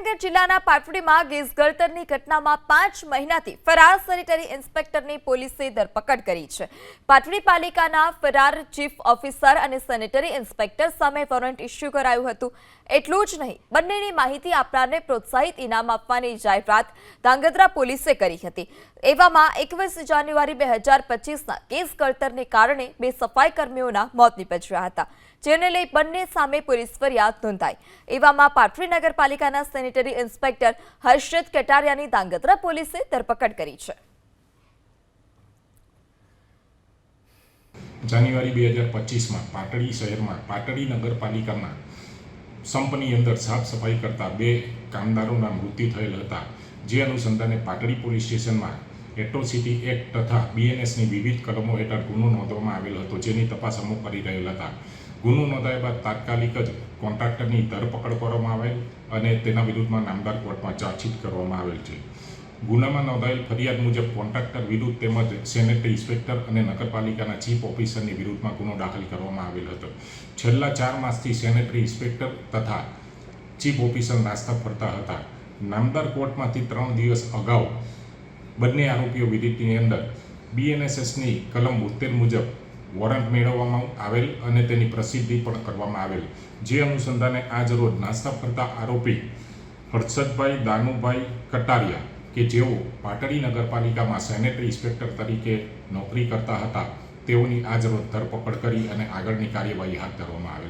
સુરેન્દ્રનગર જિલ્લાના પાટડીમાં ગેસ ગળતરની ઘટનામાં 5 મહિનાથી ફરાર સેનેટરી ઇન્સ્પેક્ટરની પોલીસે ધરપકડ કરી છે। પાટડી પાલિકાના ફરાર ચીફ ઓફિસર અને સેનેટરી ઇન્સ્પેક્ટર સામે વોરંટ ઇસ્યુ કરાયું હતું। એટલું જ નહીં, બંનેની માહિતી આપનારને પ્રોત્સાહિત ઇનામ આપવાની જાહેરાત ધાંગધ્રા પોલીસે કરી હતી। એવામાં 21 જાન્યુઆરી 2025ના ગેસ ગળતરને કારણે 2 સફાઈ કર્મીઓના મોત નીપજ્યા હતા, જેને લઈ બંને સામે પોલીસ ફરિયાદ નોંધાઈ। એવામાં પાટડી નગરપાલિકાના સેનેટરી ઇન્સ્પેક્ટર હર્ષદ કટારિયાની ધાંગધ્રા પોલીસે ધરપકડ કરી છે। જાન્યુઆરી 2025માં પાટડી શહેરમાં પાટડી નગરપાલિકાના સંપની અંદર સાફ સફાઈ કરતા 2 કામદારોના મૃત્યુ થયેલ હતા, જે અનુસંધાને પાટડી પોલીસ સ્ટેશનમાં એટ્રોસિટી એક્ટ તથા બીએનએસની વિવિધ કલમો હેઠળ ગુનો નોંધવામાં આવેલ હતો, જેની તપાસ અમો કરી રહેલ હતા। ગુનો નોંધાયા બાદ તાત્કાલિક જ કોન્ટ્રાક્ટરની ધરપકડ કરવામાં આવેલ અને તેના વિરુદ્ધમાં નામદાર કોર્ટમાં ચાર્જશીટ કરવામાં આવેલ છે। ગુનામાં નોંધાયેલ ફરિયાદ મુજબ કોન્ટ્રાક્ટર વિરુદ્ધ તેમજ સેનેટરી ઇન્સ્પેક્ટર અને નગરપાલિકાના ચીફ ઓફિસરની વિરુદ્ધમાં ગુનો દાખલ કરવામાં આવેલ હતો। છેલ્લા 4 માસથી સેનેટરી ઇન્સ્પેક્ટર તથા ચીફ ઓફિસર નાસ્તા ફરતા હતા। નામદાર કોર્ટમાંથી 3 દિવસ અગાઉ બંને આરોપીઓ વિરુદ્ધની અંદર બીએનએસએસની કલમ 72 મુજબ વોરંટ મેળવવામાં આવેલ અને તેની પ્રસિદ્ધિ પણ કરવામાં આવેલ, જે અનુસંધાને આજ રોજ નાસ્તા ફરતા આરોપી હર્ષદભાઈ દાનુભાઈ કટારિયા કે જેઓ પાટડી નગરપાલિકામાં સેનેટરી ઇન્સ્પેક્ટર તરીકે નોકરી કરતા હતા, તેઓની આજ રોજ ધરપકડ કરી અને આગળની કાર્યવાહી હાથ ધરવામાં આવેલ